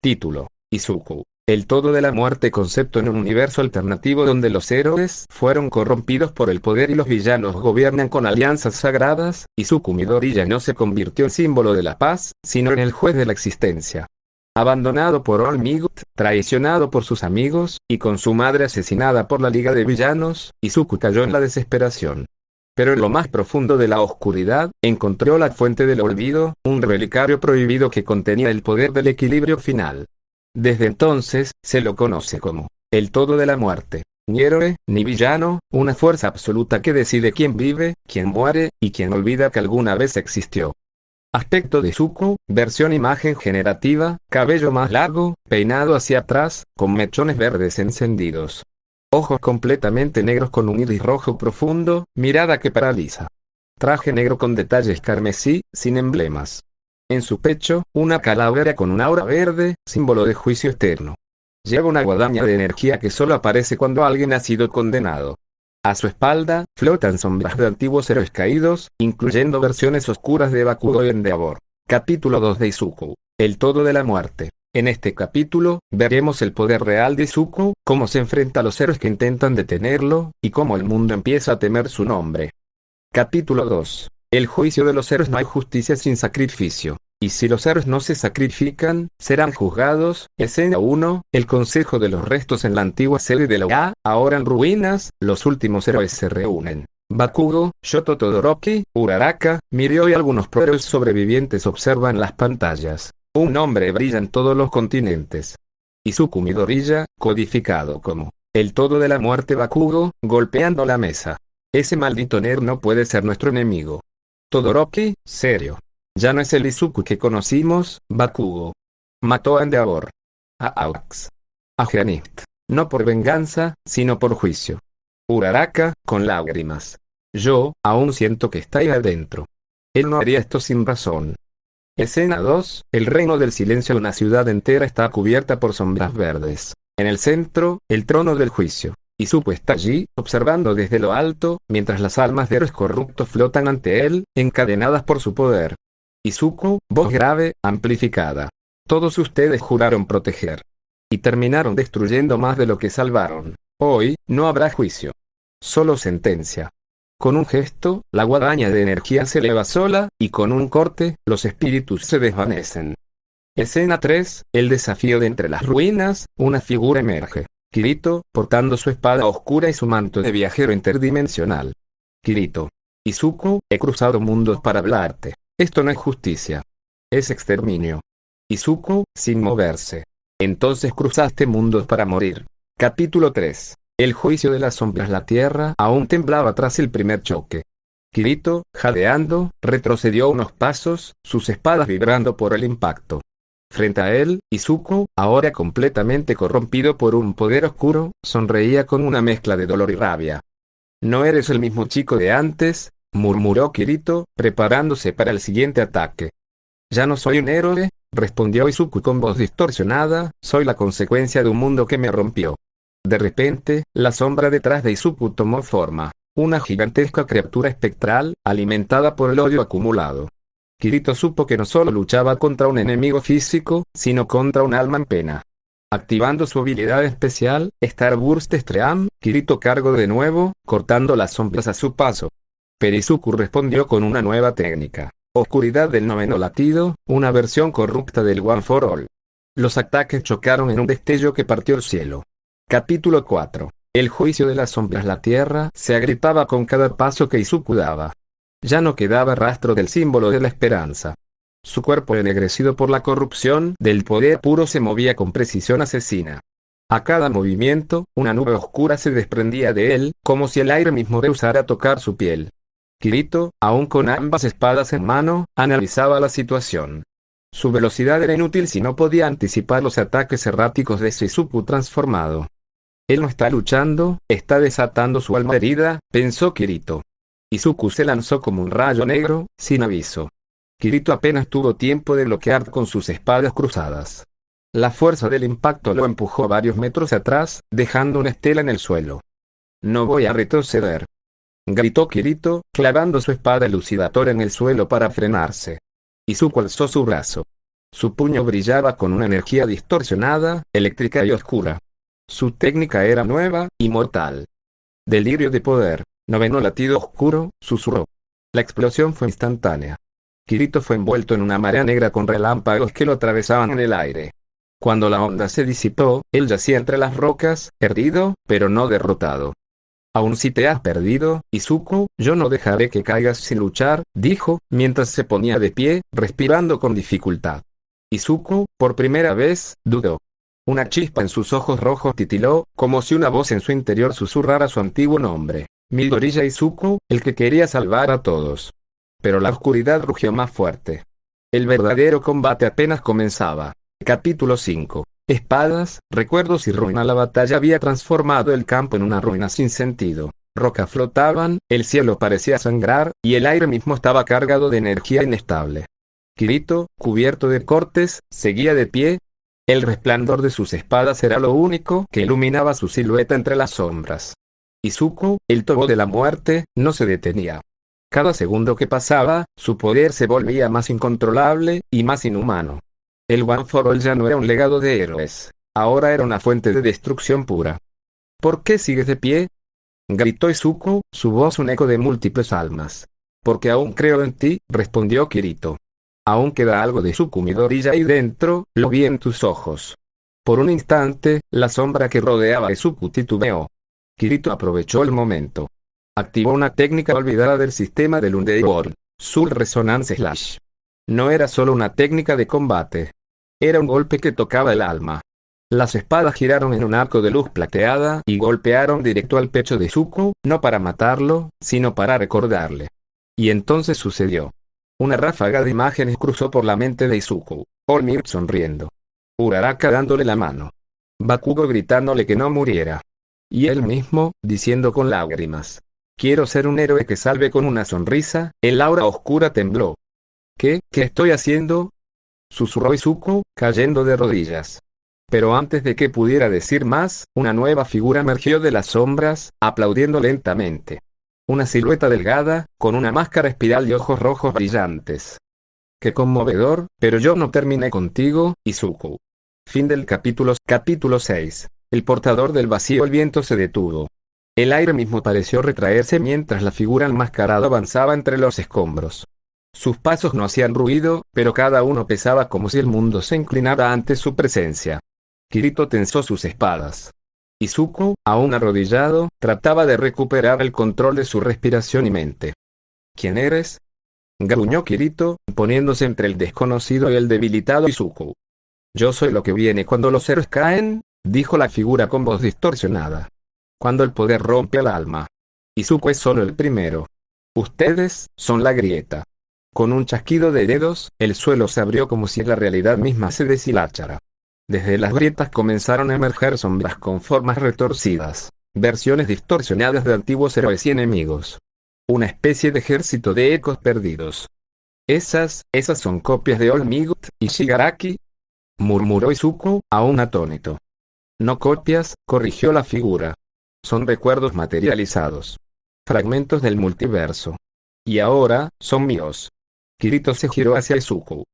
Título: Izuku, el todo de la muerte, concepto en un universo alternativo donde los héroes fueron corrompidos por el poder y los villanos gobiernan con alianzas sagradas. Izuku Midoriya no se convirtió en símbolo de la paz, sino en el juez de la existencia. Abandonado por All Might, traicionado por sus amigos, y con su madre asesinada por la Liga de Villanos, Izuku cayó en la desesperación. Pero en lo más profundo de la oscuridad, encontró la fuente del olvido, un relicario prohibido que contenía el poder del equilibrio final. Desde entonces, se lo conoce como el todo de la muerte. Ni héroe, ni villano, una fuerza absoluta que decide quién vive, quién muere, y quién olvida que alguna vez existió. Aspecto de Izuku, versión imagen generativa, cabello más largo, peinado hacia atrás, con mechones verdes encendidos. Ojos completamente negros con un iris rojo profundo, mirada que paraliza. Traje negro con detalles carmesí, sin emblemas. En su pecho, una calavera con un aura verde, símbolo de juicio eterno. Lleva una guadaña de energía que solo aparece cuando alguien ha sido condenado. A su espalda, flotan sombras de antiguos héroes caídos, incluyendo versiones oscuras de Bakugo y Endeavor. Capítulo 2 de Izuku, el todo de la muerte. En este capítulo, veremos el poder real de Izuku, cómo se enfrenta a los héroes que intentan detenerlo, y cómo el mundo empieza a temer su nombre. Capítulo 2. El juicio de los héroes. No hay justicia sin sacrificio. Y si los héroes no se sacrifican, serán juzgados. Escena 1. El consejo de los restos en la antigua sede de la UA, ahora en ruinas, los últimos héroes se reúnen. Bakugo, Shoto Todoroki, Uraraka, Mirio y algunos héroes sobrevivientes observan las pantallas. Un nombre brilla en todos los continentes. Izuku Midoriya, codificado como el todo de la muerte. Bakugo, golpeando la mesa. Ese maldito nerd no puede ser nuestro enemigo. Todoroki, serio. Ya no es el Izuku que conocimos. Bakugo mató a Endeavor, a Aux, a Geanith, no por venganza, sino por juicio. Uraraka, con lágrimas. Yo, aún siento que está ahí adentro. Él no haría esto sin razón. Escena 2, el reino del silencio. Una ciudad entera está cubierta por sombras verdes. En el centro, el trono del juicio. Izuku está allí, observando desde lo alto, mientras las almas de héroes corruptos flotan ante él, encadenadas por su poder. Izuku, voz grave, amplificada. Todos ustedes juraron proteger. Y terminaron destruyendo más de lo que salvaron. Hoy, no habrá juicio. Solo sentencia. Con un gesto, la guadaña de energía se eleva sola, y con un corte, los espíritus se desvanecen. Escena 3, el desafío de entre las ruinas. Una figura emerge. Kirito, portando su espada oscura y su manto de viajero interdimensional. Kirito. Izuku, he cruzado mundos para hablarte. Esto no es justicia. Es exterminio. Izuku, sin moverse. Entonces cruzaste mundos para morir. Capítulo 3. El juicio de las sombras. La tierra aún temblaba tras el primer choque. Kirito, jadeando, retrocedió unos pasos, sus espadas vibrando por el impacto. Frente a él, Izuku, ahora completamente corrompido por un poder oscuro, sonreía con una mezcla de dolor y rabia. No eres el mismo chico de antes, murmuró Kirito, preparándose para el siguiente ataque. Ya no soy un héroe, respondió Izuku con voz distorsionada, soy la consecuencia de un mundo que me rompió. De repente, la sombra detrás de Izuku tomó forma. Una gigantesca criatura espectral, alimentada por el odio acumulado. Kirito supo que no solo luchaba contra un enemigo físico, sino contra un alma en pena. Activando su habilidad especial, Starburst Stream, Kirito cargó de nuevo, cortando las sombras a su paso. Pero Izuku respondió con una nueva técnica. Oscuridad del noveno latido, una versión corrupta del One for All. Los ataques chocaron en un destello que partió el cielo. Capítulo 4. El juicio de las sombras. La tierra se agrietaba con cada paso que Izuku daba. Ya no quedaba rastro del símbolo de la esperanza. Su cuerpo ennegrecido por la corrupción del poder puro se movía con precisión asesina. A cada movimiento, una nube oscura se desprendía de él, como si el aire mismo rehusara tocar su piel. Kirito, aún con ambas espadas en mano, analizaba la situación. Su velocidad era inútil si no podía anticipar los ataques erráticos de Izuku transformado. Él no está luchando, está desatando su alma herida, pensó Kirito. Izuku se lanzó como un rayo negro, sin aviso. Kirito apenas tuvo tiempo de bloquear con sus espadas cruzadas. La fuerza del impacto lo empujó varios metros atrás, dejando una estela en el suelo. No voy a retroceder, gritó Kirito, clavando su espada elucidadora en el suelo para frenarse. Izuku alzó su brazo. Su puño brillaba con una energía distorsionada, eléctrica y oscura. Su técnica era nueva y mortal. Delirio de poder. Noveno latido oscuro, susurró. La explosión fue instantánea. Kirito fue envuelto en una marea negra con relámpagos que lo atravesaban en el aire. Cuando la onda se disipó, él yacía entre las rocas, herido, pero no derrotado. Aun si te has perdido, Izuku, yo no dejaré que caigas sin luchar, dijo, mientras se ponía de pie, respirando con dificultad. Izuku, por primera vez, dudó. Una chispa en sus ojos rojos titiló, como si una voz en su interior susurrara su antiguo nombre. Midoriya Izuku, el que quería salvar a todos. Pero la oscuridad rugió más fuerte. El verdadero combate apenas comenzaba. Capítulo 5. Espadas, recuerdos y ruina. La batalla había transformado el campo en una ruina sin sentido. Rocas flotaban, el cielo parecía sangrar, y el aire mismo estaba cargado de energía inestable. Kirito, cubierto de cortes, seguía de pie. El resplandor de sus espadas era lo único que iluminaba su silueta entre las sombras. Izuku, el tobo de la muerte, no se detenía. Cada segundo que pasaba, su poder se volvía más incontrolable y más inhumano. El One for All ya no era un legado de héroes, ahora era una fuente de destrucción pura. ¿Por qué sigues de pie?, gritó Izuku, su voz un eco de múltiples almas. Porque aún creo en ti, respondió Kirito. Aún queda algo de Izuku Midoriya ahí dentro, lo vi en tus ojos. Por un instante, la sombra que rodeaba a Izuku titubeó. Kirito aprovechó el momento. Activó una técnica olvidada del sistema del Underworld, Soul Resonance Slash. No era solo una técnica de combate. Era un golpe que tocaba el alma. Las espadas giraron en un arco de luz plateada y golpearon directo al pecho de Izuku, no para matarlo, sino para recordarle. Y entonces sucedió. Una ráfaga de imágenes cruzó por la mente de Izuku. All Might sonriendo. Uraraka dándole la mano. Bakugo gritándole que no muriera. Y él mismo, diciendo con lágrimas. Quiero ser un héroe que salve con una sonrisa. El aura oscura tembló. ¿Qué estoy haciendo?, susurró Izuku, cayendo de rodillas. Pero antes de que pudiera decir más, una nueva figura emergió de las sombras, aplaudiendo lentamente. Una silueta delgada, con una máscara espiral y ojos rojos brillantes. Qué conmovedor, pero yo no terminé contigo, Izuku. Fin del capítulo 6. El portador del vacío. El viento se detuvo. El aire mismo pareció retraerse mientras la figura enmascarada avanzaba entre los escombros. Sus pasos no hacían ruido, pero cada uno pesaba como si el mundo se inclinara ante su presencia. Kirito tensó sus espadas. Izuku, aún arrodillado, trataba de recuperar el control de su respiración y mente. ¿Quién eres?, gruñó Kirito, poniéndose entre el desconocido y el debilitado Izuku. Yo soy lo que viene cuando los héroes caen, dijo la figura con voz distorsionada. Cuando el poder rompe al alma. Izuku es solo el primero. Ustedes son la grieta. Con un chasquido de dedos, el suelo se abrió como si la realidad misma se deshilachara. Desde las grietas comenzaron a emerger sombras con formas retorcidas, versiones distorsionadas de antiguos héroes y enemigos. Una especie de ejército de ecos perdidos. Esas son copias de All Might y Shigaraki, murmuró Izuku, aún atónito. No copias, corrigió la figura. Son recuerdos materializados. Fragmentos del multiverso. Y ahora, son míos. Kirito se giró hacia Izuku.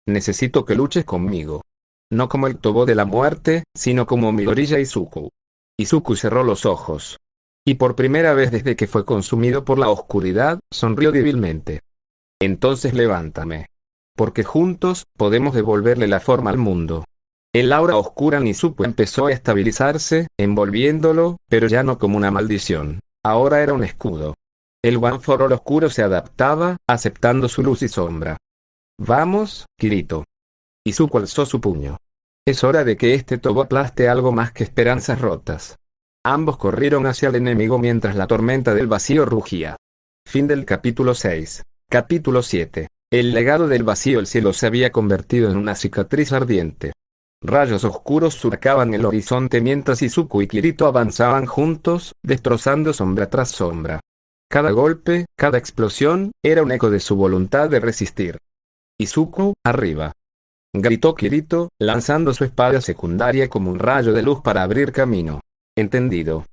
Necesito que luches conmigo. No como el tobo de la muerte, sino como Midoriya Izuku. Izuku cerró los ojos. Y por primera vez desde que fue consumido por la oscuridad, sonrió débilmente. Entonces levántame. Porque juntos, podemos devolverle la forma al mundo. El aura oscura en Izuku empezó a estabilizarse, envolviéndolo, pero ya no como una maldición. Ahora era un escudo. El One for All oscuro se adaptaba, aceptando su luz y sombra. Vamos, Kirito. Izuku alzó su puño. Es hora de que este tobo aplaste algo más que esperanzas rotas. Ambos corrieron hacia el enemigo mientras la tormenta del vacío rugía. Fin del capítulo 6. Capítulo 7. El legado del vacío. El cielo se había convertido en una cicatriz ardiente. Rayos oscuros surcaban el horizonte mientras Izuku y Kirito avanzaban juntos, destrozando sombra tras sombra. Cada golpe, cada explosión, era un eco de su voluntad de resistir. Izuku, arriba. Gritó Kirito, lanzando su espada secundaria como un rayo de luz para abrir camino. Entendido.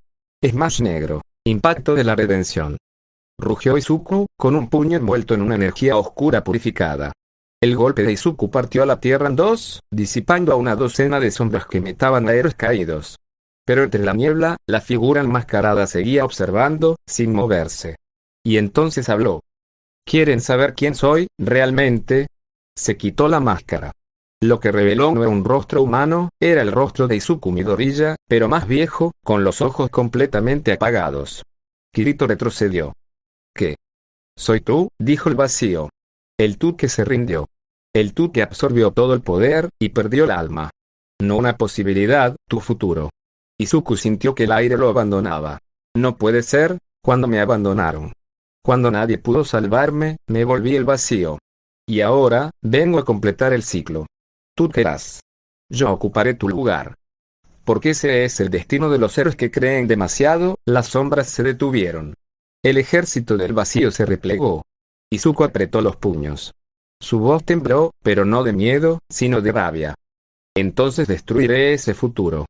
Smash negro. Impacto de la redención. Rugió Izuku, con un puño envuelto en una energía oscura purificada. El golpe de Izuku partió la tierra en dos, disipando a una docena de sombras que imitaban a héroes caídos. Pero entre la niebla, la figura enmascarada seguía observando, sin moverse. Y entonces habló. ¿Quieren saber quién soy, realmente? Se quitó la máscara. Lo que reveló no era un rostro humano, era el rostro de Izuku Midoriya, pero más viejo, con los ojos completamente apagados. Kirito retrocedió. ¿Qué? Soy tú, dijo el vacío. El tú que se rindió. El tú que absorbió todo el poder, y perdió el alma. No una posibilidad, tu futuro. Izuku sintió que el aire lo abandonaba. No puede ser, cuando me abandonaron. Cuando nadie pudo salvarme, me volví el vacío. Y ahora, vengo a completar el ciclo. Tú querrás. Yo ocuparé tu lugar. Porque ese es el destino de los héroes que creen demasiado, las sombras se detuvieron. El ejército del vacío se replegó. Izuku apretó los puños. Su voz tembló, pero no de miedo, sino de rabia. Entonces destruiré ese futuro.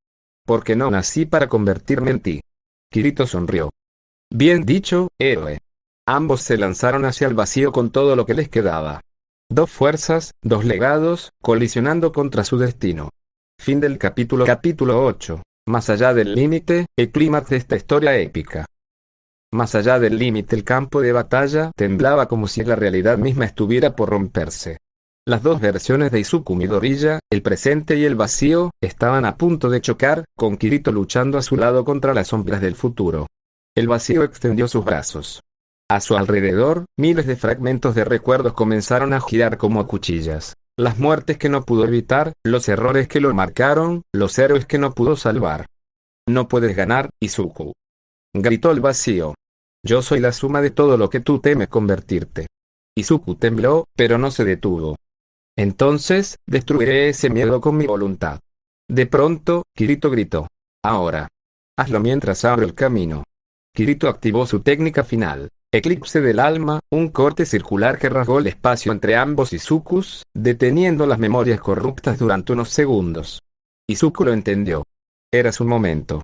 Porque no nací para convertirme en ti. Kirito sonrió. Bien dicho, héroe. Ambos se lanzaron hacia el vacío con todo lo que les quedaba. Dos fuerzas, dos legados, colisionando contra su destino. Fin del capítulo 8. Más allá del límite, el clímax de esta historia épica. Más allá del límite, el campo de batalla temblaba como si la realidad misma estuviera por romperse. Las dos versiones de Izuku Midoriya, el presente y el vacío, estaban a punto de chocar, con Kirito luchando a su lado contra las sombras del futuro. El vacío extendió sus brazos. A su alrededor, miles de fragmentos de recuerdos comenzaron a girar como cuchillas. Las muertes que no pudo evitar, los errores que lo marcaron, los héroes que no pudo salvar. No puedes ganar, Izuku. Gritó el vacío. Yo soy la suma de todo lo que tú temes convertirte. Izuku tembló, pero no se detuvo. Entonces, destruiré ese miedo con mi voluntad. De pronto, Kirito gritó. Ahora. Hazlo mientras abro el camino. Kirito activó su técnica final. Eclipse del alma, un corte circular que rasgó el espacio entre ambos Izukus, deteniendo las memorias corruptas durante unos segundos. Izuku lo entendió. Era su momento.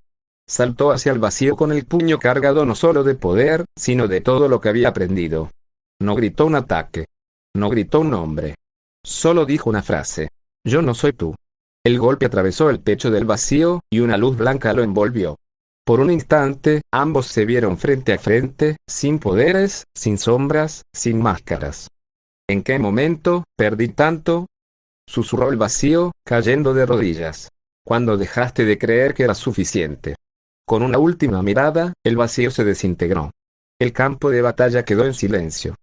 Saltó hacia el vacío con el puño cargado no solo de poder, sino de todo lo que había aprendido. No gritó un ataque. No gritó un nombre. Solo dijo una frase. Yo no soy tú. El golpe atravesó el pecho del vacío, y una luz blanca lo envolvió. Por un instante, ambos se vieron frente a frente, sin poderes, sin sombras, sin máscaras. ¿En qué momento perdí tanto? Susurró el vacío, cayendo de rodillas. Cuando dejaste de creer que era suficiente. Con una última mirada, el vacío se desintegró. El campo de batalla quedó en silencio.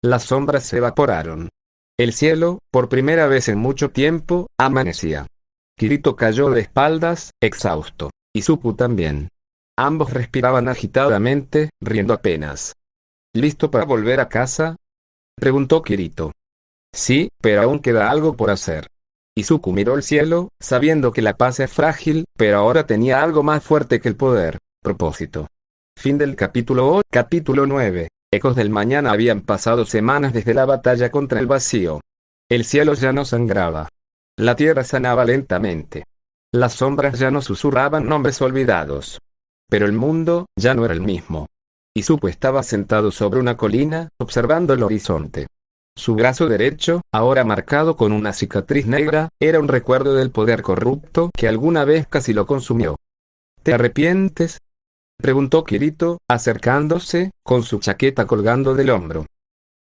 Las sombras se evaporaron. El cielo, por primera vez en mucho tiempo, amanecía. Kirito cayó de espaldas, exhausto. Izuku también. Ambos respiraban agitadamente, riendo apenas. ¿Listo para volver a casa? Preguntó Kirito. Sí, pero aún queda algo por hacer. Izuku miró el cielo, sabiendo que la paz es frágil, pero ahora tenía algo más fuerte que el poder: propósito. Fin del capítulo 9. Ecos del mañana. Habían pasado semanas desde la batalla contra el vacío. El cielo ya no sangraba. La tierra sanaba lentamente. Las sombras ya no susurraban nombres olvidados. Pero el mundo ya no era el mismo. Izuku estaba sentado sobre una colina, observando el horizonte. Su brazo derecho, ahora marcado con una cicatriz negra, era un recuerdo del poder corrupto que alguna vez casi lo consumió. ¿Te arrepientes?, preguntó Kirito, acercándose, con su chaqueta colgando del hombro.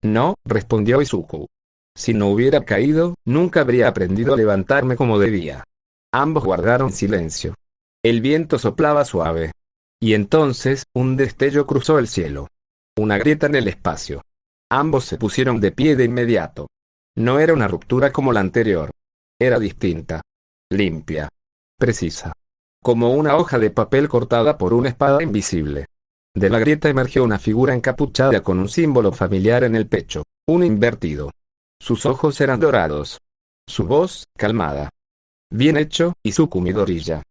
No, respondió Izuku. Si no hubiera caído, nunca habría aprendido a levantarme como debía. Ambos guardaron silencio. El viento soplaba suave. Y entonces, un destello cruzó el cielo. Una grieta en el espacio. Ambos se pusieron de pie de inmediato. No era una ruptura como la anterior. Era distinta. Limpia. Precisa. Como una hoja de papel cortada por una espada invisible. De la grieta emergió una figura encapuchada con un símbolo familiar en el pecho. Un invertido. Sus ojos eran dorados. Su voz, calmada. Bien hecho, Izuku Midoriya.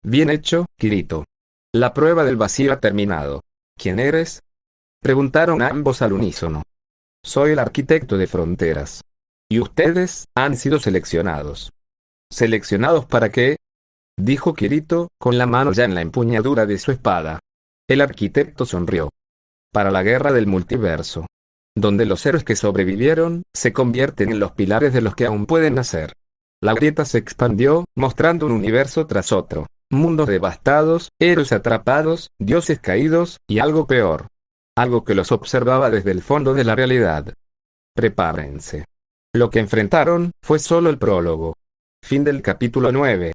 Bien hecho, Kirito. La prueba del vacío ha terminado. ¿Quién eres?, preguntaron ambos al unísono. Soy el arquitecto de fronteras. Y ustedes han sido seleccionados. ¿Seleccionados para qué?, dijo Kirito, con la mano ya en la empuñadura de su espada. El arquitecto sonrió. Para la guerra del multiverso. donde los héroes que sobrevivieron, se convierten en los pilares de los que aún pueden nacer. La grieta se expandió, mostrando un universo tras otro. Mundos devastados, héroes atrapados, dioses caídos, y algo peor. Algo que los observaba desde el fondo de la realidad. Prepárense. Lo que enfrentaron, fue solo el prólogo. Fin del capítulo 9.